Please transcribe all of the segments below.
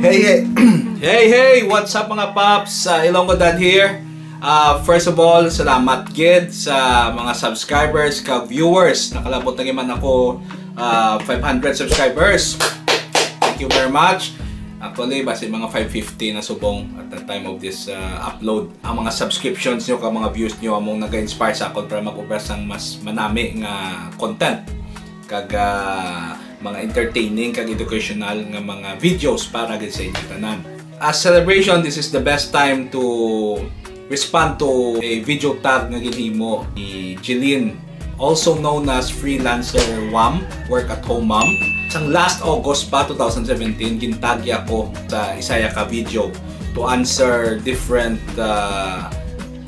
Hey, what's up mga paps? Ilonggo Dad here. First of all, salamat gid sa mga subscribers, ka-viewers. Nakalabot na man ako 500 subscribers. Thank you very much. Actually, base mga 550 na subong at the time of this upload. Ang mga subscriptions nyo, mga views nyo, among nag-inspire sa ako para mag-ubras ang mas manami nga content. Kag mga entertaining, kag educational nga mga videos para gid sa inyo tanan. As celebration, this is the best time to respond to a video tag nga ginhimo ni Jeline, also known as Freelancer Wam, Work at Home Mom. Sang last August pa 2017, gintagi ako sa isaya ka video to answer different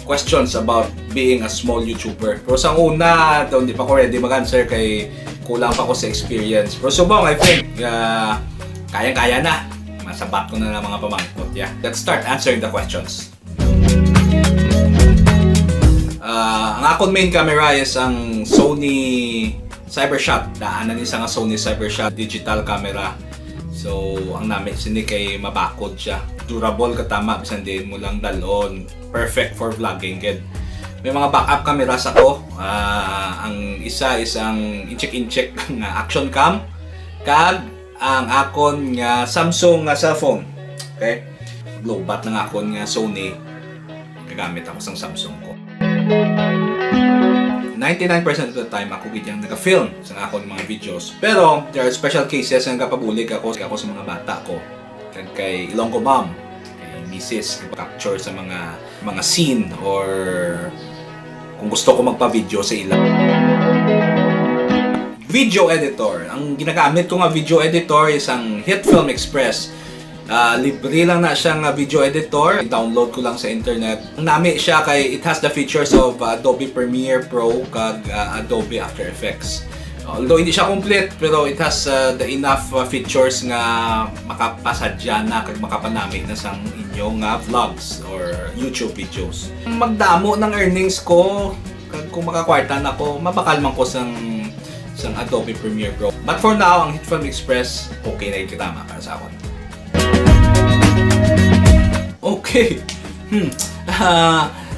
questions about being a small YouTuber. Pero sang una, hindi pa ko ready mag-answer kay kulang pa ko sa experience. Pero subong, I think, kayang-kaya na. Masabat ko na ng mga pamangkot. Yeah. Let's start answering the questions. Ang akong main camera is ang Sony Cybershot. Daanan isa nga Sony Cybershot digital camera. So, ang namin sini kay mabakod siya. Durable katama, bisan din mo lang dalon. Perfect for vlogging, kid. May mga backup cameras ako. Ang isa is ang incheck na action cam. Kag ang akon nga Samsung nga cellphone. Okay? Lowbat ng akon nga Sony. Gagamit ako sa Samsung ko. 99% of the time ako gidyang naka-film sa akon mga videos. Pero there are special cases nga kapabulig ako sa mga bata ko. Kag kay Ilonggo Mom, kay Mrs. capture sa mga scene or kung gusto ko magpa-video sa ilang. Video editor. Ang ginagamit ko nga video editor is ang HitFilm Express. Libre lang na siyang video editor. I-download ko lang sa internet. Nami siya kay it has the features of Adobe Premiere Pro kag Adobe After Effects. Although hindi siya complete, pero it has the enough features nga makapasadya na kag makapanami na sang inyong vlogs or YouTube videos. Magdamo ng earnings ko kag kung makakwarta na ko, mabakal man ko sang Adobe Premiere Pro. But for now, ang HitFilm Express okay na ikitama para sa akon. Okay.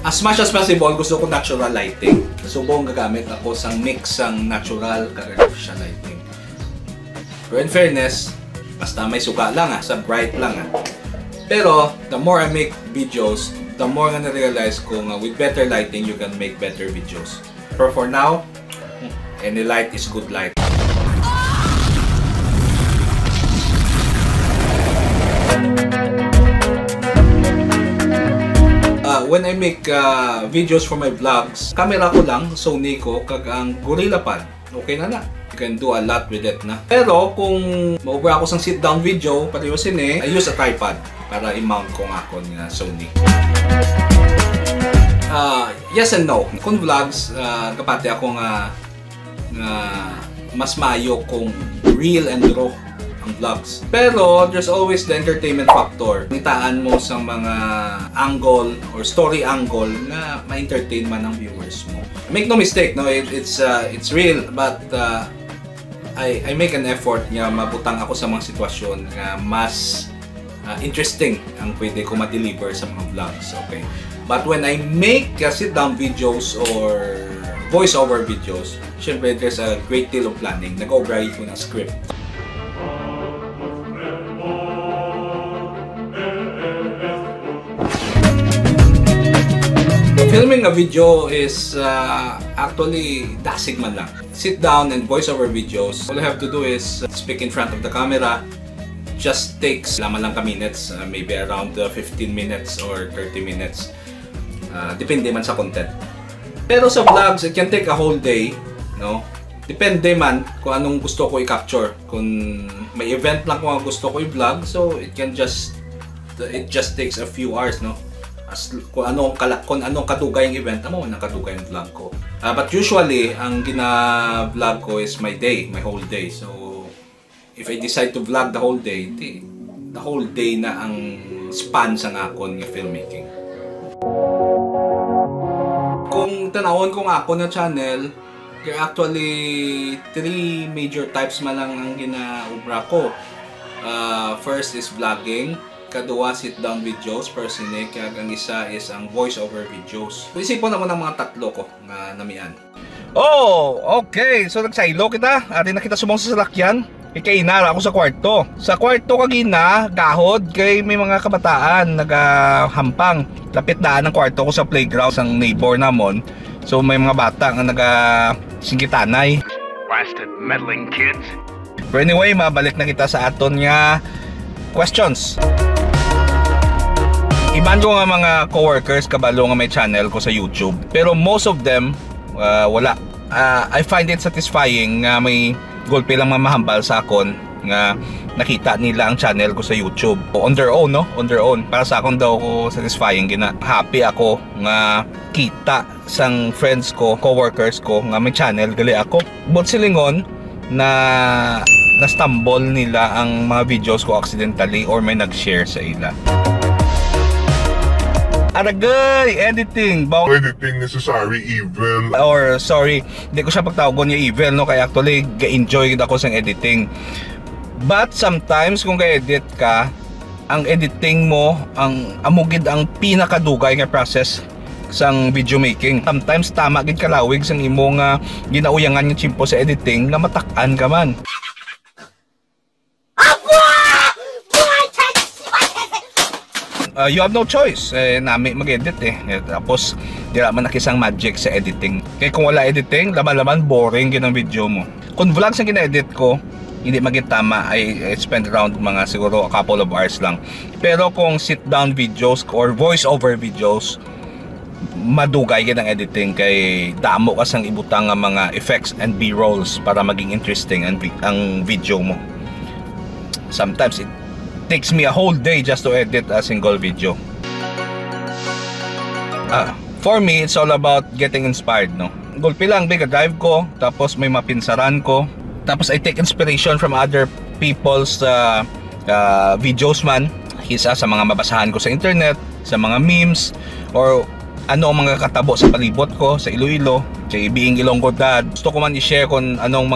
As much as possible, gusto ko natural lighting. Subong gagamit ako sang mix sang natural kag artificial lighting. Pero in fairness, basta may suka lang sa bright lang Pero the more I make videos, the more nga na-realize ko nga with better lighting you can make better videos. Pero for now, any light is good light. When I make videos for my vlogs, camera ko lang, Sony ko, kag ang GorillaPod. Okay na. You can do a lot with it na. Pero kung maubra ako sang sit-down video, pariyosin I use a tripod para i-mount ko nga akong Sony. Yes and no. Kung vlogs, kapati ako nga mas mayo kung real and raw ang vlogs. Pero there's always the entertainment factor. Nitaan mo sa mga angle or story angle na ma-entertain man ang viewers mo. Make no mistake, no, it's real, but I make an effort nga mabutang ako sa mga sitwasyon nga mas interesting ang pwede ko ma-deliver sa mga vlogs. Okay. But when I make sit-down videos or voice-over videos, syempre there's a great deal of planning. Nag-override ko ng script. Filming a video is actually dasig man lang. Sit down and voice-over videos. All you have to do is speak in front of the camera. Just takes laman lang ka minutes, maybe around 15 minutes or 30 minutes. Depende man sa content. Pero sa vlogs, it can take a whole day, no? Depende man kung anong gusto ko i-capture. Kung may event lang kung gusto ko i-vlog, so it just takes a few hours, no? Kung anong kadugay ang event, mo nang kadugay ang vlog ko. But usually, ang gina-vlog ko is my day, my whole day. So, if I decide to vlog the whole day, the whole day na ang span sa akon nga filmmaking. Kung tanawon ko nga ako na channel, There are actually three major types man lang ang ginaubra ko. First is vlogging, kadua sit-down videos per sine, kaya ang isa is ang voice-over videos. So, isipon ako ng mga tatlo ko nga namian. Oh, okay. So nagsaylo kita. Atin na kita sumong sa salakyan. Ikainara ako sa kwarto. Sa kwarto kagina, gahod kay may mga kabataan nagahampang. Lapit daan ng kwarto ko sa playground sang neighbor namon. So may mga bata nga naga-singkitanay. Blasted meddling kids. But anyway, mabalik na kita sa aton nga questions. Iban ko nga mga coworkers kabalo nga may channel ko sa YouTube. Pero most of them, wala. I find it satisfying nga may gulpi lang mamahambal sa akon nga nakita nila ang channel ko sa YouTube. On their own, no? On their own. Para sa akon daw ko satisfying gina. Happy ako nga kita sang friends ko, coworkers ko nga may channel gali ako. But silingon na stumble nila ang mga videos ko accidentally or may nag-share sa ila. Aragay, editing, Editing necessary evil. or sorry, hindi ko siya pagtawagon niya evil, no? Kaya actually ga-enjoy ako sa editing. But sometimes kung ga-edit ka, ang editing mo, ang amugid ang pinakadugay nga process sang video making. Sometimes tama gid kalawig sang imo nga ginauyangan yung chimpo sa editing nga matak-an ka man. You have no choice. Nami mag-edit tapos dira man nakisang magic sa editing. Kaya kung wala editing, laman-laman boring gid ang video mo. Kung vlogs ang gina-edit ko, hindi maging tama, I spend around mga siguro a couple of hours lang. Pero kung sit-down videos or voice-over videos, madugay gid ang editing kay damo ka sang ibutang nga mga effects and B-rolls para maging interesting ang video mo. Sometimes it takes me a whole day just to edit a single video. For me, it's all about getting inspired, no? Gulpi lang, big drive ko, tapos may mapinsaran ko, tapos I take inspiration from other people's videos man, isa sa mga mabasahan ko sa internet, sa mga memes, or ano ang mga katabo sa palibot ko sa Iloilo, kay being Ilonggo dad. Gusto ko man i-share kung anong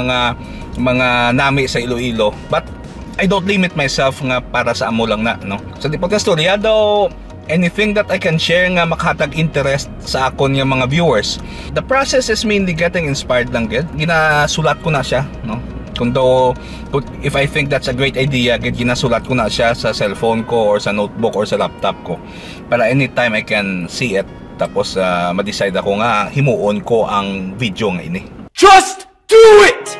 mga nami sa Iloilo, but I don't limit myself nga para sa amo lang na, no? So di podcast storya daw, anything that I can share nga makahatag interest sa akon nga mga viewers. The process is mainly getting inspired lang gid. Ginasulat ko na siya, no? If I think that's a great idea, ginasulat ko na siya sa cellphone ko or sa notebook or sa laptop ko para anytime I can see it, tapos ma-decide ako nga himuon ko ang video nga ini. Just do it!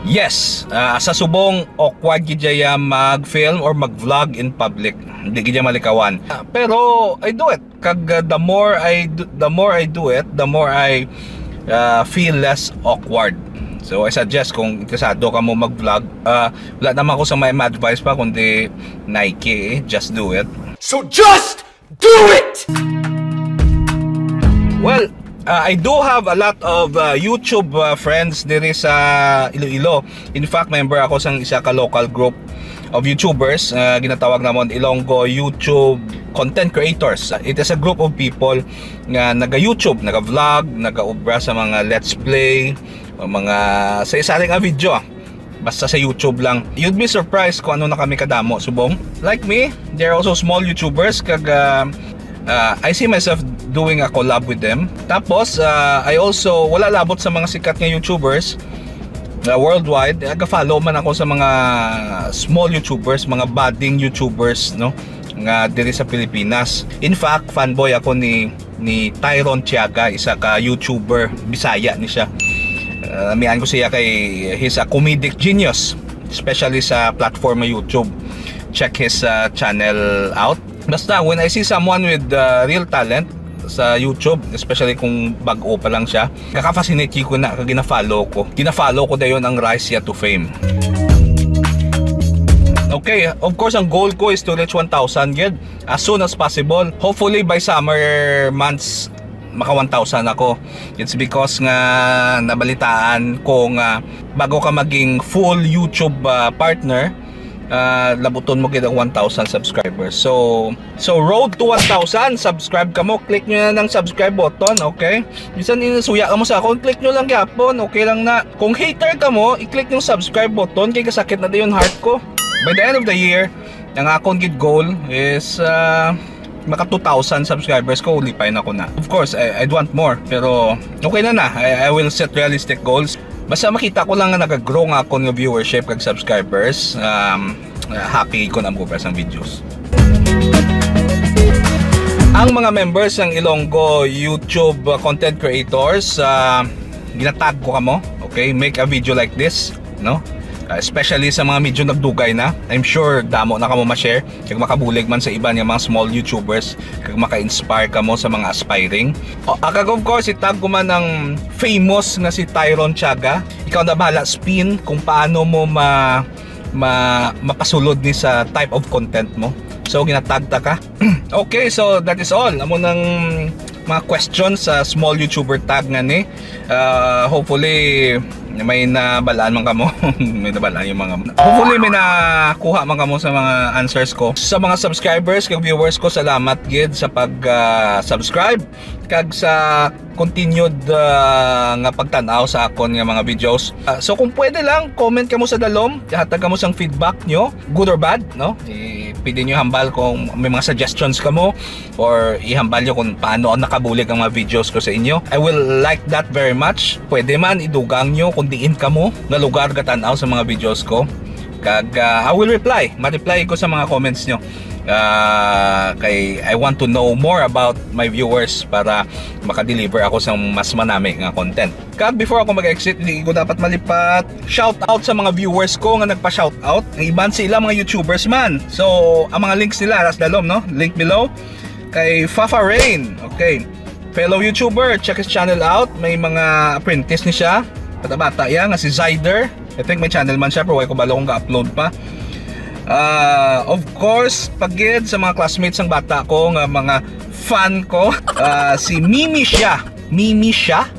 Yes, sa subong awkward gidya mag-film or mag-vlog in public. Hindi gidya malikawan. Pero I do it. Kag the more I do it, the more I feel less awkward. So I suggest kung interesado ka mo mag-vlog, wala naman ako sa may advice pa kundi Nike, just do it. So just do it! Well, I do have a lot of YouTube friends diri sa Iloilo. In fact, member ako sa isa ka local group of YouTubers, ginatawag namon Ilonggo YouTube Content Creators. It is a group of people nga naga-YouTube, naga-vlog, naga-ubra sa mga let's play, mga sa isa-isa video. Basta sa YouTube lang. You'd be surprised kung ano na kami kadamo, subong. Like me, they're also small YouTubers kag I see myself doing a collab with them. Tapos I also wala labot sa mga sikat nga YouTubers worldwide. Aga-follow man ako sa mga small YouTubers, mga budding YouTubers, no, nga diri sa Pilipinas. In fact, fanboy ako ni Tyron Tiaga, isa ka YouTuber Bisaya ni siya. Mian ko siya kay he's a comedic genius, especially sa platform na YouTube. Check his channel out. Basta when I see someone with real talent sa YouTube, especially kung bago pa lang siya, kaka-fascinate ko na, gina-follow ko dayon ang rise to fame. Okay, of course ang goal ko is to reach 1,000 yun as soon as possible. Hopefully by summer months maka 1,000 ako. It's because nga nabalitaan ko nga bago ka maging full YouTube partner, labuton mo gid ang 1,000 subscribers. So road to 1,000, subscribe ka mo, click nyo na ng subscribe button, okay? Minsan inasuya ka mo sa akong, click nyo lang yapon, okay lang na. Kung hater ka mo, i-click yung subscribe button, kay kasakit na din yung heart ko. By the end of the year, ang akong gid goal is maka 2,000 subscribers ko, ulipay na ko na. Of course, I'd want more, pero okay na na. I will set realistic goals. Basta makita ko lang na nag-grow nga ako ng viewership kag subscribers, happy ko na mag-upres ang videos. Ang mga members ng Ilonggo YouTube content creators, ginatag ko kamo, okay? Make a video like this, no? Especially sa mga medyo nagdugay na. I'm sure damo na kamo ma-share kag makabulig man sa iba nga mga small YouTubers, kag maka-inspire kamo sa mga aspiring. Kag of course itag ko man ng famous nga si Tyron Tiaga. Ikaw na bahala spin kung paano mo mapasulod ni sa type of content mo. So ginatagta ka. Okay, so that is all. Amo nang mga questions sa small YouTuber tag nga ni. Hopefully may nabalaan man kamo. May nabalaan yung mga, hopefully may nakuha man kamo sa mga answers ko. Sa mga subscribers kag viewers ko, salamat gid sa pag subscribe kag sa continued nga pagtan-aw sa akon nga mga videos. So kung pwede lang, comment kamo sa dalom, hatag kamo sang feedback nyo, good or bad, no? Pwede nyo hambal kung may mga suggestions kamo, or ihambal nyo kung paano nakabulig ang mga videos ko sa inyo. I will like that very much. Pwede man idugang nyo kung diin kamo na lugar katanaw sa mga videos ko, kag I will reply, ma-reply ko sa mga comments nyo. Kay I want to know more about my viewers para maka-deliver ako sa mas manami nga content. Kag before ako mag-exit, hindi ko dapat malipat shout out sa mga viewers ko nga nagpa-shout out. Ang iban sila mga YouTubers man. So ang mga links nila as dalom, no? Link below. Kay Fafa Rain, okay, fellow YouTuber, check his channel out. May mga apprentice ni siya, bata-bata yan, nga si Zyder. I think may channel man siya, pero wala ko bala kung ka-upload pa. Of course, pagid sa mga classmates ng bata ko, nga mga fan ko, si Mimi siya,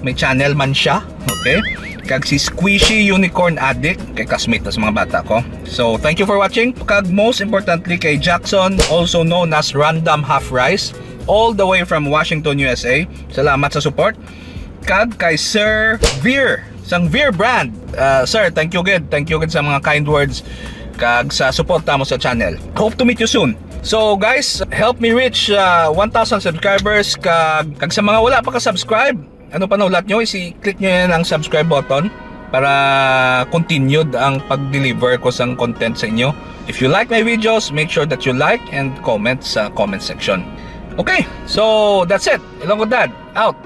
may channel man siya, okay? Kag si Squishy Unicorn Addict, kay classmate sa mga bata ko. So thank you for watching. Kag most importantly kay Jackson, also known as Random Half Rice, all the way from Washington, USA. Salamat sa support. Kag kay Sir Veer, sang Veer brand. Sir, thank you good sa mga kind words kag sa support mo sa channel. Hope to meet you soon. So guys, help me reach 1,000 subscribers. Kag sa mga wala pa ka-subscribe, ano pa naulat nyo, i-click nyo yan ang subscribe button para continued ang pag-deliver ko sa content sa inyo. If you like my videos, make sure that you like and comment sa comment section. Okay, so that's it. Ilonggo Dad, out.